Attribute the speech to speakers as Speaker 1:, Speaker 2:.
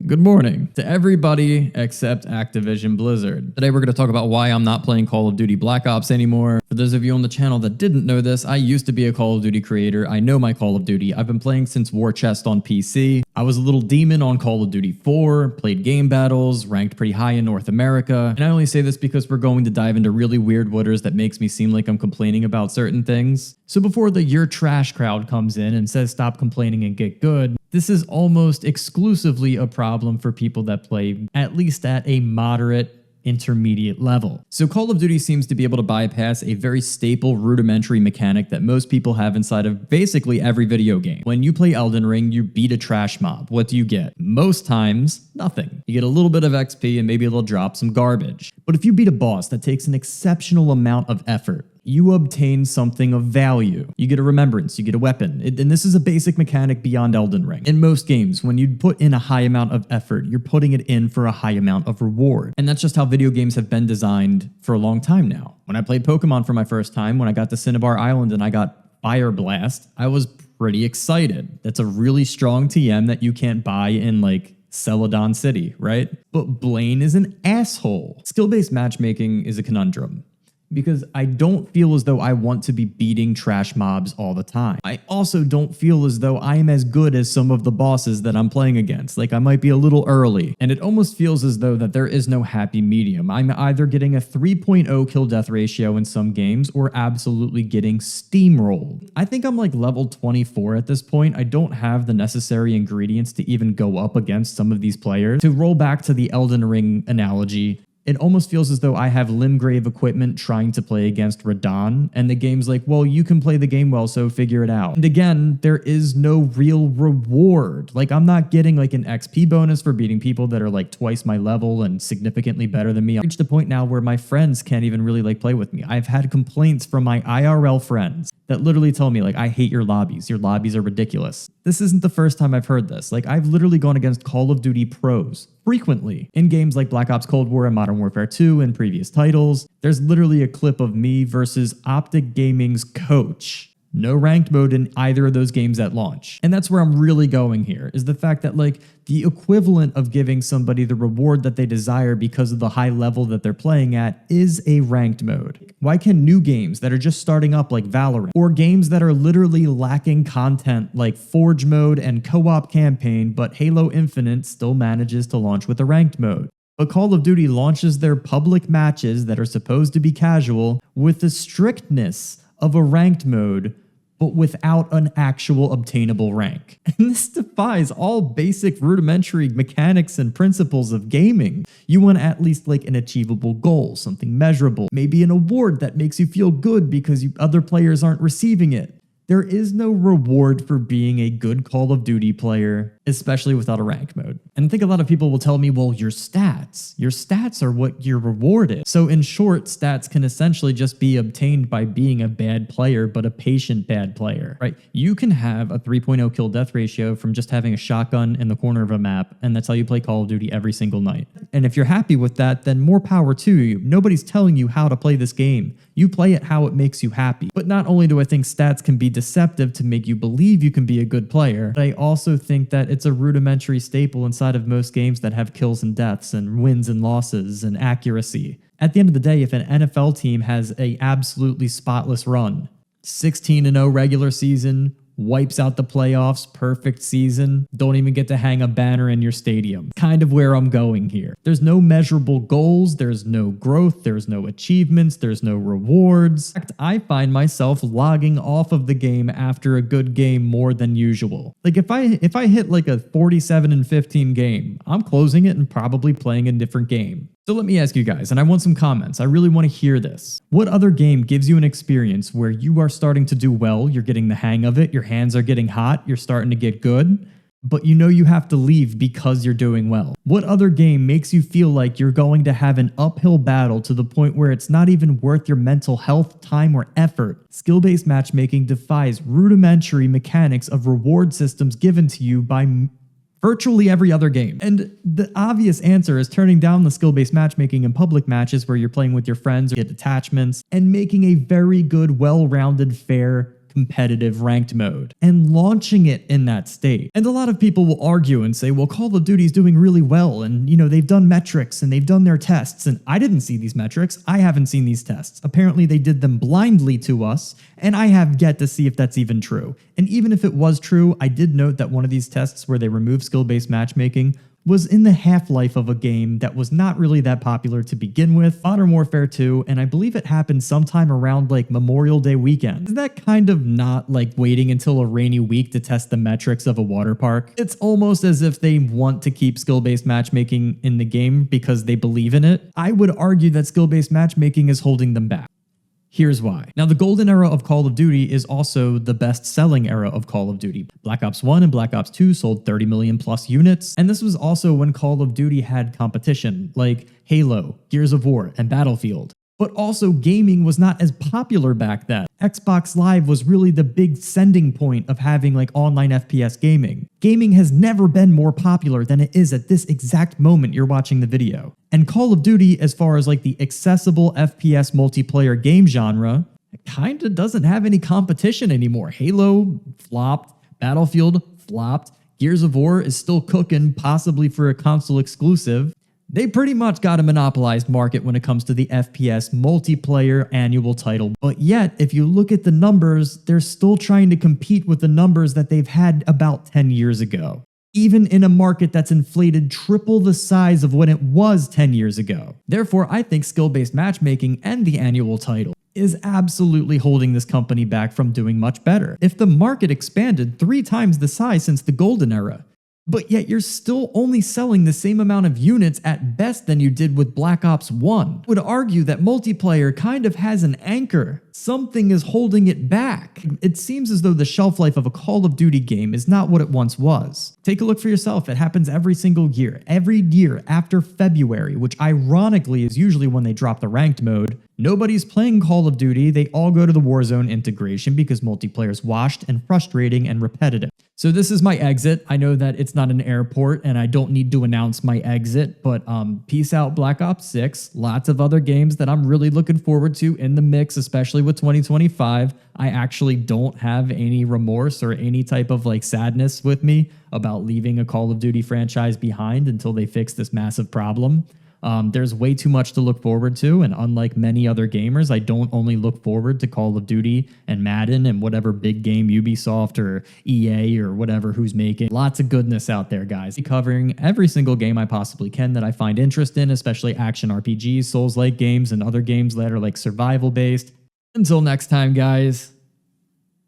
Speaker 1: Good morning to everybody except Activision Blizzard. Today we're going to talk about why I'm not playing Call of Duty Black Ops anymore. For those of you on the channel that didn't know this, I used to be a Call of Duty creator. I know my Call of Duty. I've been playing since War Chest on PC. I was a little demon on Call of Duty 4, played game battles, ranked pretty high in North America. And I only say this because we're going to dive into really weird waters that makes me seem like I'm complaining about certain things. So before the "you're trash" crowd comes in and says stop complaining and get good, this is almost exclusively a problem for people that play at least at a moderate intermediate level. So Call of Duty seems to be able to bypass a very staple rudimentary mechanic that most people have inside of basically every video game. When you play Elden Ring, you beat a trash mob. What do you get? Most times, nothing. You get a little bit of XP and maybe they'll drop some garbage. But if you beat a boss that takes an exceptional amount of effort, you obtain something of value. You get a remembrance, you get a weapon. And this is a basic mechanic beyond Elden Ring. In most games, when you put in a high amount of effort, you're putting it in for a high amount of reward. And that's just how video games have been designed for a long time now. When I played Pokemon for my first time, when I got to Cinnabar Island and I got Fire Blast, I was pretty excited. That's a really strong TM that you can't buy in like Celadon City, right? But Blaine is an asshole. Skill-based matchmaking is a conundrum, because I don't feel as though I want to be beating trash mobs all the time. I also don't feel as though I am as good as some of the bosses that I'm playing against. Like, I might be a little early, and it almost feels as though that there is no happy medium. I'm either getting a 3.0 kill death ratio in some games or absolutely getting steamrolled. I think I'm like level 24 at this point. I don't have the necessary ingredients to even go up against some of these players. To roll back to the Elden Ring analogy, it almost feels as though I have Limgrave equipment trying to play against Radon, and the game's like, well, you can play the game well, so figure it out. And again, there is no real reward. Like, I'm not getting like an XP bonus for beating people that are like twice my level and significantly better than me. I've reached a point now where my friends can't even really like play with me. I've had complaints from my IRL friends that literally tell me like, I hate your lobbies are ridiculous. This isn't the first time I've heard this. Like, I've literally gone against Call of Duty pros frequently in games like Black Ops Cold War and Modern Warfare 2 and previous titles. There's literally a clip of me versus Optic Gaming's coach. No ranked mode in either of those games at launch. And that's where I'm really going here, is the fact that like the equivalent of giving somebody the reward that they desire because of the high level that they're playing at is a ranked mode. Why can new games that are just starting up like Valorant, or games that are literally lacking content like Forge mode and co-op campaign, but Halo Infinite still manages to launch with a ranked mode? But Call of Duty launches their public matches that are supposed to be casual with the strictness of a ranked mode, but without an actual obtainable rank. And this defies all basic rudimentary mechanics and principles of gaming. You want at least like an achievable goal, something measurable, maybe an award that makes you feel good because other players aren't receiving it. There is no reward for being a good Call of Duty player, especially without a rank mode. And I think a lot of people will tell me, well, your stats are what your reward is. So in short, stats can essentially just be obtained by being a bad player, but a patient bad player, right? You can have a 3.0 kill death ratio from just having a shotgun in the corner of a map, and that's how you play Call of Duty every single night. And if you're happy with that, then more power to you. Nobody's telling you how to play this game. You play it how it makes you happy. But not only do I think stats can be deceptive to make you believe you can be a good player, but I also think that it's a rudimentary staple inside of most games that have kills and deaths and wins and losses and accuracy. At the end of the day, if an NFL team has an absolutely spotless run, 16-0 regular season, wipes out the playoffs, perfect season, don't even get to hang a banner in your stadium. Kind of where I'm going here. There's no measurable goals, there's no growth, there's no achievements, there's no rewards. In fact, I find myself logging off of the game after a good game more than usual. Like if I hit like a 47-15 game, I'm closing it and probably playing a different game. So let me ask you guys, and I want some comments. I really want to hear this. What other game gives you an experience where you are starting to do well, you're getting the hang of it, your hands are getting hot, you're starting to get good, but you know you have to leave because you're doing well? What other game makes you feel like you're going to have an uphill battle to the point where it's not even worth your mental health, time, or effort? Skill-based matchmaking defies rudimentary mechanics of reward systems given to you by virtually every other game. And the obvious answer is turning down the skill-based matchmaking in public matches where you're playing with your friends or get attachments, and making a very good, well-rounded, fair competitive ranked mode and launching it in that state. And a lot of people will argue and say, well, Call of Duty is doing really well, and they've done metrics and they've done their tests, and I didn't see these metrics. I haven't seen these tests. Apparently they did them blindly to us, and I have yet to see if that's even true. And even if it was true, I did note that one of these tests where they removed skill-based matchmaking was in the half-life of a game that was not really that popular to begin with, Modern Warfare 2, and I believe it happened sometime around like Memorial Day weekend. Is that kind of not like waiting until a rainy week to test the metrics of a water park? It's almost as if they want to keep skill-based matchmaking in the game because they believe in it. I would argue that skill-based matchmaking is holding them back. Here's why. Now, the golden era of Call of Duty is also the best-selling era of Call of Duty. Black Ops 1 and Black Ops 2 sold 30 million plus units, and this was also when Call of Duty had competition, like Halo, Gears of War, and Battlefield. But also, gaming was not as popular back then. Xbox Live was really the big sending point of having like online FPS gaming. Gaming has never been more popular than it is at this exact moment you're watching the video. And Call of Duty, as far as like the accessible FPS multiplayer game genre, it kinda doesn't have any competition anymore. Halo flopped, Battlefield flopped, Gears of War is still cooking, possibly for a console exclusive. They pretty much got a monopolized market when it comes to the FPS multiplayer annual title. But yet, if you look at the numbers, they're still trying to compete with the numbers that they've had about 10 years ago. Even in a market that's inflated triple the size of when it was 10 years ago. Therefore, I think skill-based matchmaking and the annual title is absolutely holding this company back from doing much better. If the market expanded 3 times the size since the golden era, but yet you're still only selling the same amount of units at best than you did with Black Ops 1. I would argue that multiplayer kind of has an anchor. Something is holding it back. It seems as though the shelf life of a Call of Duty game is not what it once was. Take a look for yourself. It happens every single year. Every year after February, which ironically is usually when they drop the ranked mode, nobody's playing Call of Duty. They all go to the Warzone integration because multiplayer is washed and frustrating and repetitive. So this is my exit. I know that it's not an airport and I don't need to announce my exit, but peace out Black Ops 6. Lots of other games that I'm really looking forward to in the mix, especially with 2025. I actually don't have any remorse or any type of like sadness with me about leaving a Call of Duty franchise behind until they fix this massive problem. There's way too much to look forward to, and unlike many other gamers, I don't only look forward to Call of Duty and Madden and whatever big game Ubisoft or EA or whatever who's making. Lots of goodness out there, guys. Covering every single game I possibly can that I find interest in, especially action RPGs, Souls-like games, and other games that are like survival-based. Until next time, guys.